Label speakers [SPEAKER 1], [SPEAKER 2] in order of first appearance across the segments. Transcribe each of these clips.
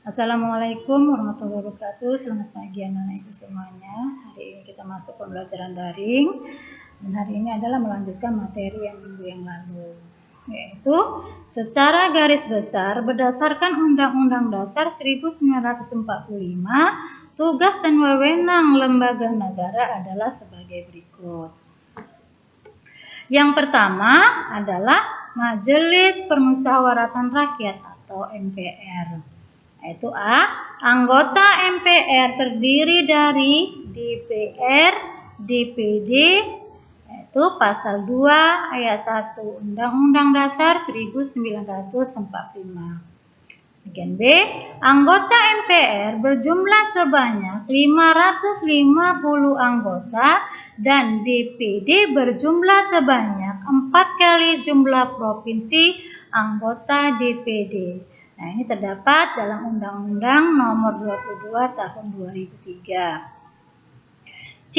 [SPEAKER 1] Assalamualaikum warahmatullahi wabarakatuh. Selamat pagi anak-anak ibu semuanya. Hari ini kita masuk pembelajaran daring dan hari ini adalah melanjutkan materi yang minggu yang lalu, yaitu secara garis besar berdasarkan Undang-Undang Dasar 1945, tugas dan wewenang lembaga negara adalah sebagai berikut. Yang pertama adalah Majelis Permusyawaratan Rakyat atau MPR. Yaitu A. Anggota MPR terdiri dari DPR, DPD, yaitu pasal 2 ayat 1 Undang-Undang Dasar 1945. Bagian B. Anggota MPR berjumlah sebanyak 550 anggota dan DPD berjumlah sebanyak 4 kali jumlah provinsi anggota DPD. Nah, ini terdapat dalam Undang-Undang Nomor 22 Tahun 2003. C.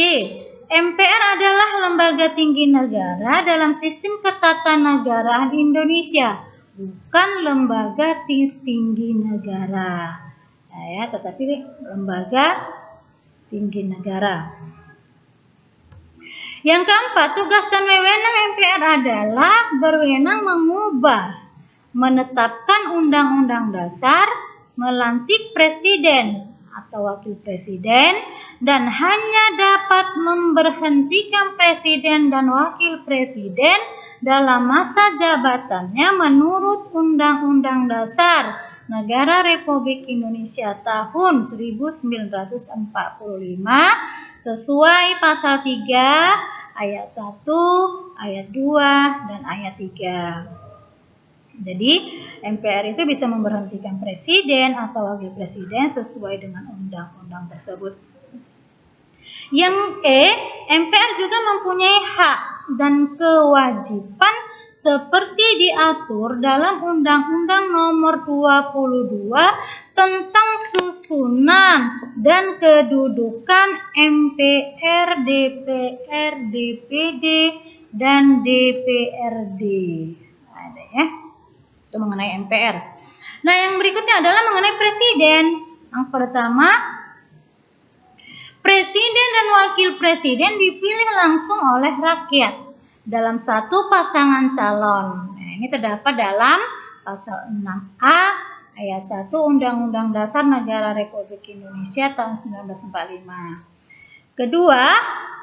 [SPEAKER 1] MPR adalah lembaga tinggi negara dalam sistem ketatanegaraan Indonesia, bukan lembaga tinggi negara. Nah, ya, tetapi lembaga tinggi negara. Yang keempat, tugas dan wewenang MPR adalah berwenang mengubah, menetapkan undang-undang dasar, melantik presiden atau wakil presiden, dan hanya dapat memberhentikan presiden dan wakil presiden dalam masa jabatannya menurut Undang-Undang Dasar Negara Republik Indonesia tahun 1945 sesuai pasal 3 ayat 1, ayat 2, dan ayat 3. Jadi MPR itu bisa memberhentikan presiden atau wakil presiden sesuai dengan undang-undang tersebut. Yang E, MPR juga mempunyai hak dan kewajiban seperti diatur dalam Undang-Undang Nomor 22 tentang susunan dan kedudukan MPR, DPR, DPD, dan DPRD. Ada ya. Itu mengenai MPR. Nah, yang berikutnya adalah mengenai presiden. Yang pertama, presiden dan wakil presiden dipilih langsung oleh rakyat dalam satu pasangan calon. Nah, ini terdapat dalam pasal 6A ayat 1 Undang-Undang Dasar Negara Republik Indonesia tahun 1945. Kedua,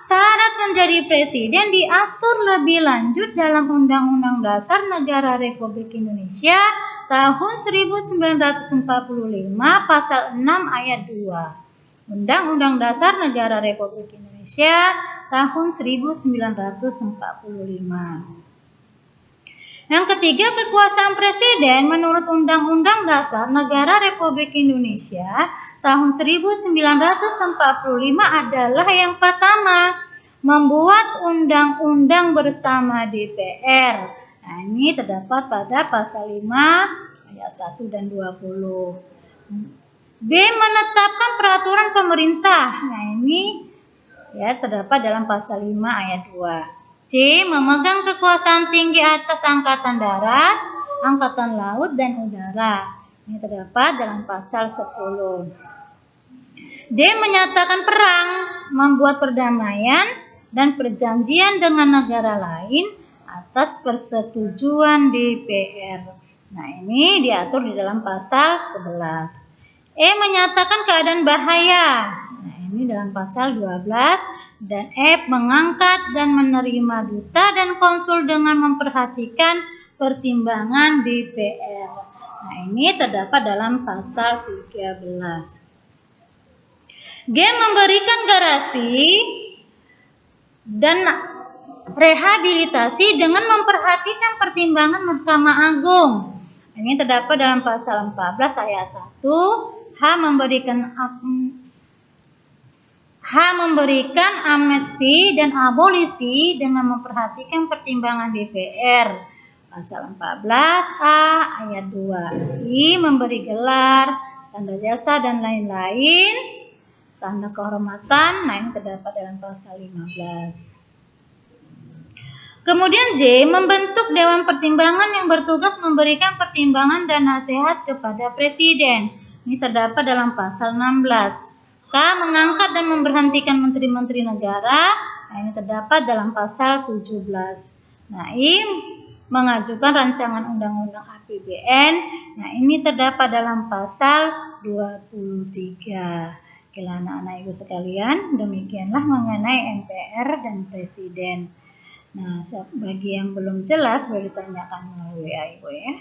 [SPEAKER 1] syarat menjadi presiden diatur lebih lanjut dalam Undang-Undang Dasar Negara Republik Indonesia tahun 1945 pasal 6 ayat 2. Undang-Undang Dasar Negara Republik Indonesia tahun 1945. Yang ketiga, kekuasaan presiden menurut Undang-Undang Dasar Negara Republik Indonesia tahun 1945 adalah yang pertama, membuat undang-undang bersama DPR. Nah, ini terdapat pada pasal 5 ayat 1 dan 20. B. Menetapkan peraturan pemerintah. Nah, ini ya terdapat dalam pasal 5 ayat 2. C. Memegang kekuasaan tinggi atas angkatan darat, angkatan laut, dan udara. Ini terdapat dalam pasal 10. D. Menyatakan perang, membuat perdamaian dan perjanjian dengan negara lain atas persetujuan DPR. Nah, ini diatur di dalam pasal 11. E. Menyatakan keadaan bahaya. Nah, ini dalam pasal 12. Dan F. Mengangkat dan menerima duta dan konsul dengan memperhatikan pertimbangan DPR. Nah, ini terdapat dalam pasal 13. G. Memberikan garasi dan rehabilitasi dengan memperhatikan pertimbangan Mahkamah Agung. Ini terdapat dalam pasal 14 ayat 1. H. Memberikan amnesti dan abolisi dengan memperhatikan pertimbangan DPR. Pasal 14A ayat 2. I. Memberi gelar, tanda jasa, dan lain-lain, tanda kehormatan. Nah, ini terdapat dalam pasal 15. Kemudian J. Membentuk Dewan Pertimbangan yang bertugas memberikan pertimbangan dan nasihat kepada Presiden. Ini terdapat dalam pasal 16. K. Mengangkat dan memberhentikan menteri-menteri negara. Nah, ini terdapat dalam pasal 17. Nah, I. Mengajukan rancangan undang-undang APBN. Nah, ini terdapat dalam pasal 23. Oke, anak-anak ibu sekalian, demikianlah mengenai MPR dan Presiden. Nah, bagi yang belum jelas boleh ditanyakan melalui ibu ya.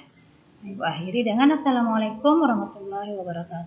[SPEAKER 1] Ibu akhiri dengan Assalamualaikum warahmatullahi wabarakatuh.